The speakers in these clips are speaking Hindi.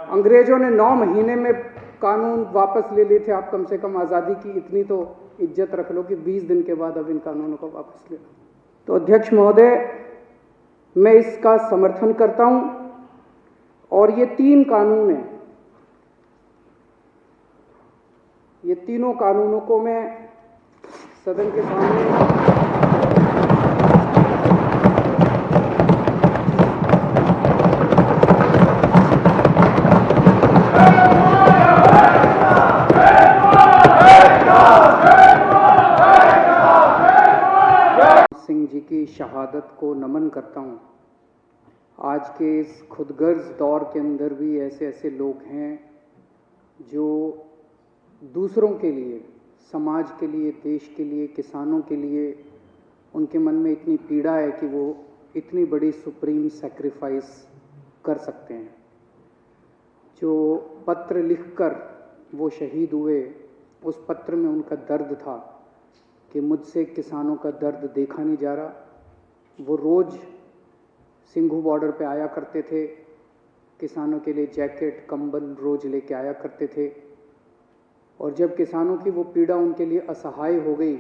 अंग्रेजों ने 9 महीने में कानून वापस ले लिए थे। आप कम से कम आज़ादी की इतनी तो इज्जत रख लो कि 20 दिन के बाद अब इन कानूनों को वापस ले लो। तो अध्यक्ष महोदय, मैं इसका समर्थन करता हूं और ये 3 कानून हैं, ये तीनों कानूनों को मैं सदन के सामने सिंह जी की शहादत को नमन करता हूं। आज के इस खुदगर्ज दौर के अंदर भी ऐसे ऐसे लोग हैं जो दूसरों के लिए, समाज के लिए, देश के लिए, किसानों के लिए, उनके मन में इतनी पीड़ा है कि वो इतनी बड़ी सुप्रीम सैक्रिफाइस कर सकते हैं। जो पत्र लिखकर वो शहीद हुए, उस पत्र में उनका दर्द था कि मुझसे किसानों का दर्द देखा नहीं जा रहा। वो रोज़ सिंघू बॉर्डर पे आया करते थे, किसानों के लिए जैकेट, कंबल रोज़ लेके आया करते थे, और जब किसानों की वो पीड़ा उनके लिए असहाय हो गई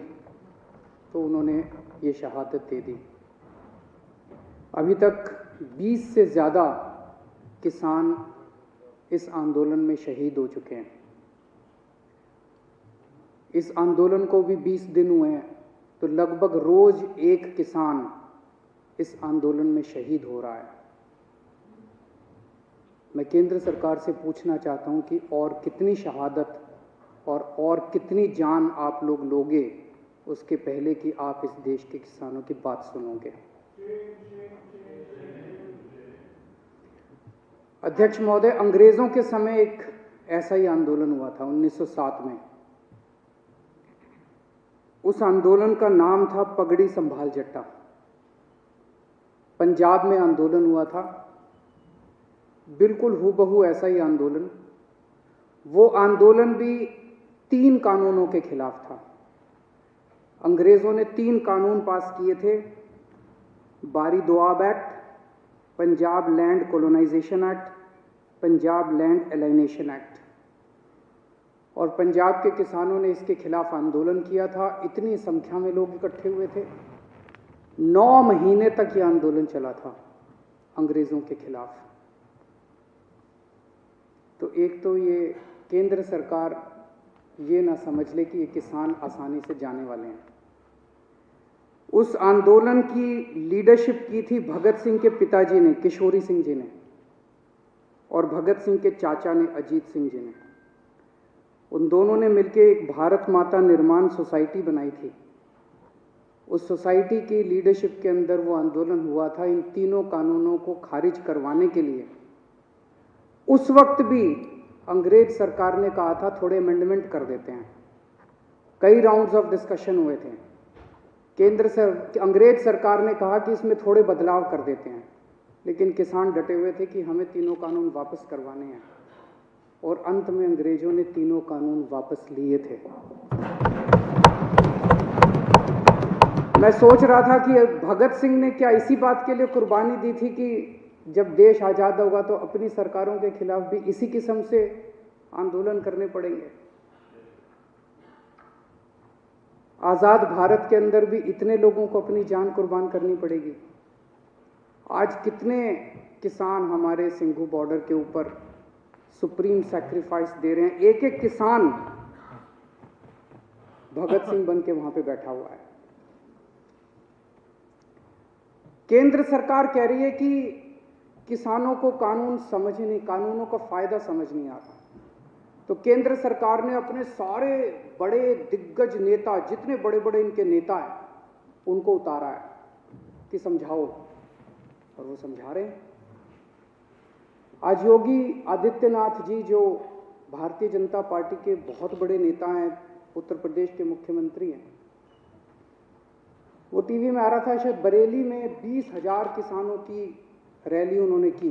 तो उन्होंने ये शहादत दे दी। अभी तक 20 से ज़्यादा किसान इस आंदोलन में शहीद हो चुके हैं। इस आंदोलन को भी 20 दिन हुए हैं, तो लगभग रोज एक किसान इस आंदोलन में शहीद हो रहा है। मैं केंद्र सरकार से पूछना चाहता हूं कि और कितनी शहादत और कितनी जान आप लोग लोगे उसके पहले कि आप इस देश के किसानों की बात सुनोगे। अध्यक्ष महोदय, अंग्रेजों के समय एक ऐसा ही आंदोलन हुआ था 1907 में। उस आंदोलन का नाम था पगड़ी संभाल जट्टा। पंजाब में आंदोलन हुआ था, बिल्कुल हूबहू ऐसा ही आंदोलन। वो आंदोलन भी 3 कानूनों के खिलाफ था। अंग्रेजों ने 3 कानून पास किए थे, Bari Doab act, Punjab land colonization act, Punjab land alienation act. और पंजाब के किसानों ने इसके खिलाफ आंदोलन किया था। इतनी संख्या में लोग इकट्ठे हुए थे। 9 महीने तक यह आंदोलन चला था अंग्रेजों के खिलाफ। तो एक तो ये केंद्र सरकार ये ना समझ ले कि ये किसान आसानी से जाने वाले हैं। उस आंदोलन की लीडरशिप की थी भगत सिंह के पिताजी ने, किशोरी सिंह जी ने, और भगत सिंह के चाचा ने, अजीत सिंह जी ने। उन दोनों ने मिलकर एक भारत माता निर्माण सोसाइटी बनाई थी। उस सोसाइटी की लीडरशिप के अंदर वो आंदोलन हुआ था इन तीनों कानूनों को खारिज करवाने के लिए। उस वक्त भी अंग्रेज सरकार ने कहा था थोड़े अमेंडमेंट कर देते हैं। कई राउंड्स ऑफ डिस्कशन हुए थे। अंग्रेज सरकार ने कहा कि इसमें थोड़े बदलाव कर देते हैं, लेकिन किसान डटे हुए थे कि हमें तीनों कानून वापस करवाने हैं, और अंत में अंग्रेजों ने तीनों कानून वापस लिए थे। मैं सोच रहा था कि भगत सिंह ने क्या इसी बात के लिए कुर्बानी दी थी कि जब देश आज़ाद होगा तो अपनी सरकारों के खिलाफ भी इसी किस्म से आंदोलन करने पड़ेंगे। आज़ाद भारत के अंदर भी इतने लोगों को अपनी जान कुर्बान करनी पड़ेगी। आज कितने किसान हमारे सिंघू बॉर्डर के ऊपर सुप्रीम सैक्रिफाइस दे रहे हैं। एक एक किसान भगत सिंह बन के वहां पे बैठा हुआ है। केंद्र सरकार कह रही है कि किसानों को कानूनों का फायदा समझ नहीं आता। तो केंद्र सरकार ने अपने सारे बड़े दिग्गज नेता, जितने बड़े बड़े इनके नेता हैं, उनको उतारा है कि समझाओ, और वो समझा रहे हैं। आज योगी आदित्यनाथ जी, जो भारतीय जनता पार्टी के बहुत बड़े नेता हैं, उत्तर प्रदेश के मुख्यमंत्री हैं, वो टीवी में आ रहा था, शायद बरेली में 20,000 किसानों की रैली उन्होंने की।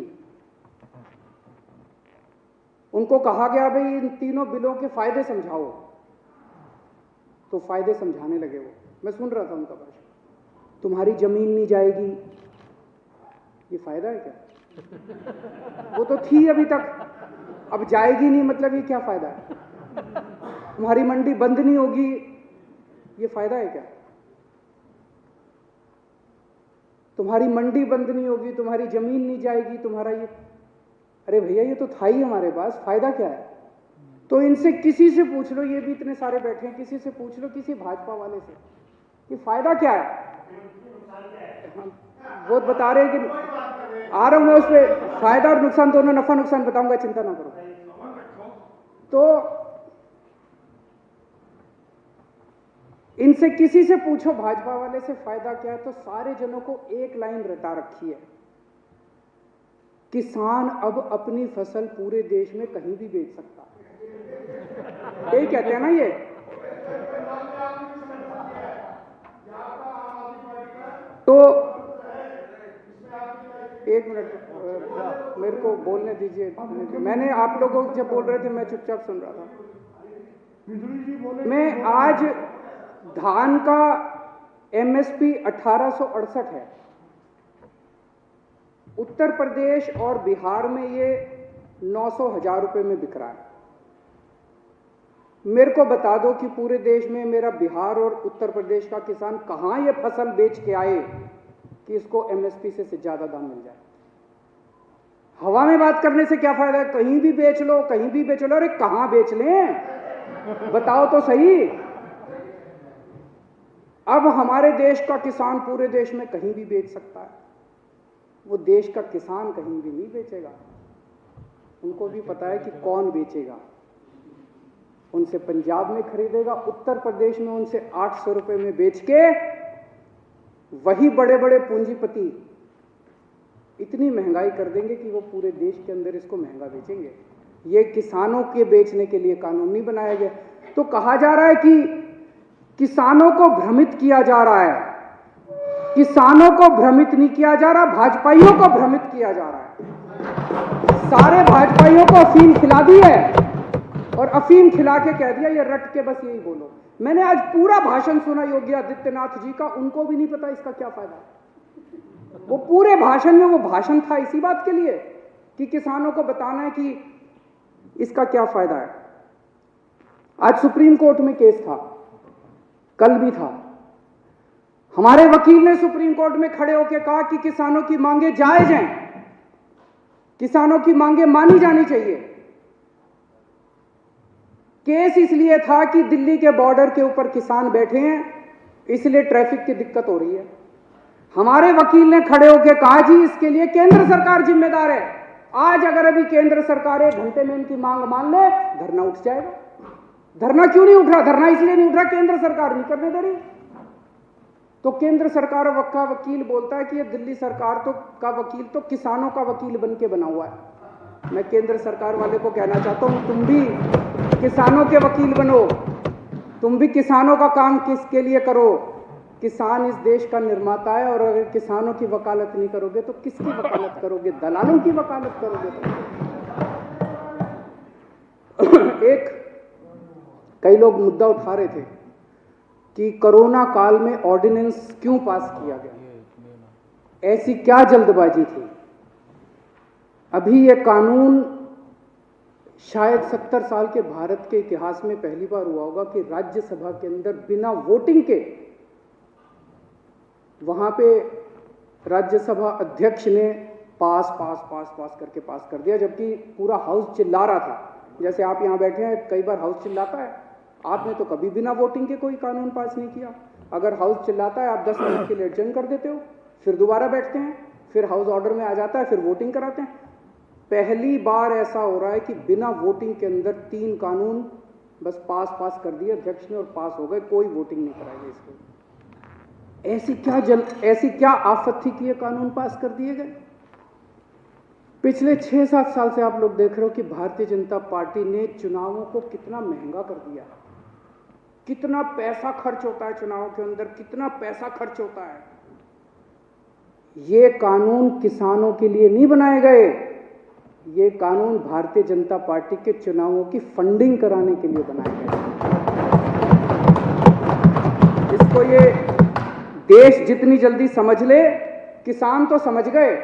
उनको कहा गया भाई इन तीनों बिलों के फायदे समझाओ, तो फायदे समझाने लगे वो। मैं सुन रहा था उनका भाषण। तुम्हारी जमीन नहीं जाएगी, ये फायदा है क्या? वो तो थी अभी तक। अब जाएगी नहीं मतलब ये क्या फायदा है? तुम्हारी मंडी बंद नहीं होगी, ये फायदा है क्या? तुम्हारी मंडी बंद नहीं होगी, तुम्हारी जमीन नहीं जाएगी, तुम्हारा ये, अरे भैया ये तो था ही हमारे पास, फायदा क्या है? तो इनसे किसी से पूछ लो, ये भी इतने सारे बैठे हैं, किसी से पूछ लो, किसी भाजपा वाले से कि फायदा क्या है? वो बता रहे हैं कि आ रहा हूं मैं उस पर, फायदा और नुकसान दोनों, नफा नुकसान बताऊंगा, चिंता ना करो। तो इनसे किसी से पूछो भाजपा वाले से फायदा क्या है, तो सारे जनों को एक लाइन रटा रखी है, किसान अब अपनी फसल पूरे देश में कहीं भी बेच सकता है। यही कहते हैं ना ये। तो एक मिनट मेरे को बोलने दीजिए, मैंने आप लोगों को जब बोल रहे थे मैं चुपचाप सुन रहा था। मैं आज धान का एमएसपी 1868 है, उत्तर प्रदेश और बिहार में ये 900,000 रुपए में बिक रहा है। मेरे को बता दो कि पूरे देश में मेरा बिहार और उत्तर प्रदेश का किसान कहां ये फसल बेच के आए कि इसको एमएसपी से ज्यादा दाम मिल जाए। हवा में बात करने से क्या फायदा है? कहीं भी बेच लो, कहीं भी बेच लो। अरे कहां बेच लें, बताओ तो सही। अब हमारे देश का किसान पूरे देश में कहीं भी बेच सकता है। वो देश का किसान कहीं भी नहीं बेचेगा, उनको भी पता है कि कौन बेचेगा। उनसे पंजाब में खरीदेगा, उत्तर प्रदेश में उनसे 800 रुपए में बेच के वही बड़े बड़े पूंजीपति इतनी महंगाई कर देंगे कि वो पूरे देश के अंदर इसको महंगा बेचेंगे। ये किसानों के बेचने के लिए कानून नहीं बनाया गया। तो कहा जा रहा है कि किसानों को भ्रमित किया जा रहा है। किसानों को भ्रमित नहीं किया जा रहा, भाजपाइयों को भ्रमित किया जा रहा है। सारे भाजपाइयों को अफीम खिला दी है और अफीम खिला के कह दिया ये रट के बस यही बोलो। मैंने आज पूरा भाषण सुना योगी आदित्यनाथ जी का, उनको भी नहीं पता इसका क्या फायदा है। वो पूरे भाषण में, वो भाषण था इसी बात के लिए कि किसानों को बताना है कि इसका क्या फायदा है। आज सुप्रीम कोर्ट में केस था, कल भी था। हमारे वकील ने सुप्रीम कोर्ट में खड़े होकर कहा कि किसानों की मांगे जायज हैं, किसानों की मांगे मानी जानी चाहिए। केस इसलिए था कि दिल्ली के बॉर्डर के ऊपर किसान बैठे हैं, इसलिए ट्रैफिक की दिक्कत हो रही है। हमारे वकील ने खड़े होकर कहा जी इसके लिए केंद्र सरकार जिम्मेदार है। आज अगर अभी केंद्र सरकार 1 घंटे में इनकी मांग मान ले, धरना उठ जाएगा। धरना क्यों नहीं उठ रहा? धरना इसलिए नहीं उठ रहा केंद्र सरकार नहीं करने दे रही। तो केंद्र सरकार का वकील बोलता है कि ये दिल्ली सरकार का वकील तो किसानों का वकील बन के बना हुआ है। मैं केंद्र सरकार वाले को कहना चाहता हूं, तुम भी किसानों के वकील बनो, तुम भी किसानों का काम किसके लिए करो। किसान इस देश का निर्माता है और अगर किसानों की वकालत नहीं करोगे तो किसकी वकालत करोगे? दलालों की वकालत करोगे। एक कई लोग मुद्दा उठा रहे थे कि कोरोना काल में ऑर्डिनेंस क्यों पास किया गया, ऐसी क्या जल्दबाजी थी। अभी यह कानून शायद 70 साल के भारत के इतिहास में पहली बार हुआ होगा कि राज्यसभा के अंदर बिना वोटिंग के, वहां पे राज्यसभा अध्यक्ष ने पास करके पास कर दिया, जबकि पूरा हाउस चिल्ला रहा था। जैसे आप यहां बैठे हैं, कई बार हाउस चिल्लाता है, आपने तो कभी बिना वोटिंग के कोई कानून पास नहीं किया। अगर हाउस चिल्लाता है आप 10 मिनट के लिए एडजर्न कर देते हो, फिर दोबारा बैठते हैं, फिर हाउस ऑर्डर में आ जाता है, फिर वोटिंग कराते हैं। पहली बार ऐसा हो रहा है कि बिना वोटिंग के अंदर 3 कानून बस पास कर दिए अध्यक्ष ने और पास हो गए, कोई वोटिंग नहीं कराई गई इसको। ऐसी क्या आफत थी कि ये कानून पास कर दिए गए। पिछले 6-7 साल से आप लोग देख रहे हो कि भारतीय जनता पार्टी ने चुनावों को कितना महंगा कर दिया। कितना पैसा खर्च होता है चुनावों के अंदर, कितना पैसा खर्च होता है। ये कानून किसानों के लिए नहीं बनाए गए, ये कानून भारतीय जनता पार्टी के चुनावों की फंडिंग कराने के लिए बनाए गए। इसको ये देश जितनी जल्दी समझ ले, किसान तो समझ गए,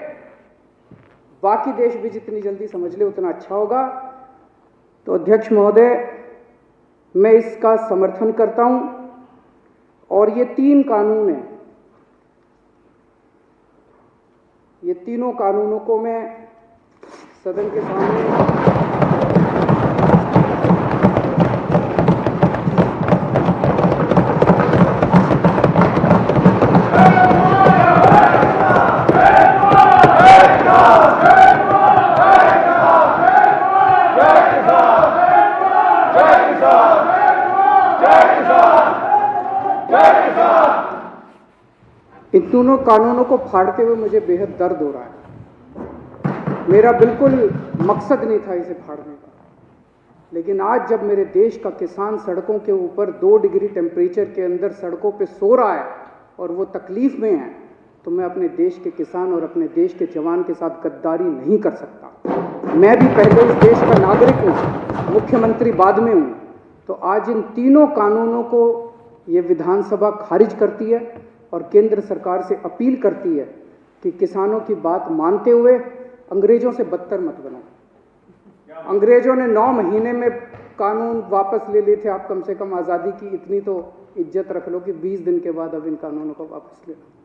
बाकी देश भी जितनी जल्दी समझ ले उतना अच्छा होगा। तो अध्यक्ष महोदय, मैं इसका समर्थन करता हूं और ये 3 कानून हैं, ये तीनों कानूनों को मैं सदन के सामने इन दोनों कानूनों को फाड़ते हुए मुझे बेहद दर्द हो रहा है। मेरा बिल्कुल मकसद नहीं था इसे फाड़ने का, लेकिन आज जब मेरे देश का किसान सड़कों के ऊपर 2 डिग्री टेम्परेचर के अंदर सड़कों पे सो रहा है और वो तकलीफ में है, तो मैं अपने देश के किसान और अपने देश के जवान के साथ गद्दारी नहीं कर सकता। मैं भी पहले इस देश का नागरिक हूँ, मुख्यमंत्री बाद में हूँ। तो आज इन तीनों कानूनों को ये विधानसभा खारिज करती है और केंद्र सरकार से अपील करती है कि किसानों की बात मानते हुए अंग्रेजों से बदतर मत बनो। अंग्रेजों ने 9 महीने में कानून वापस ले लिए थे, आप कम से कम आज़ादी की इतनी तो इज्जत रख लो कि 20 दिन के बाद अब इन कानूनों को वापस ले लो।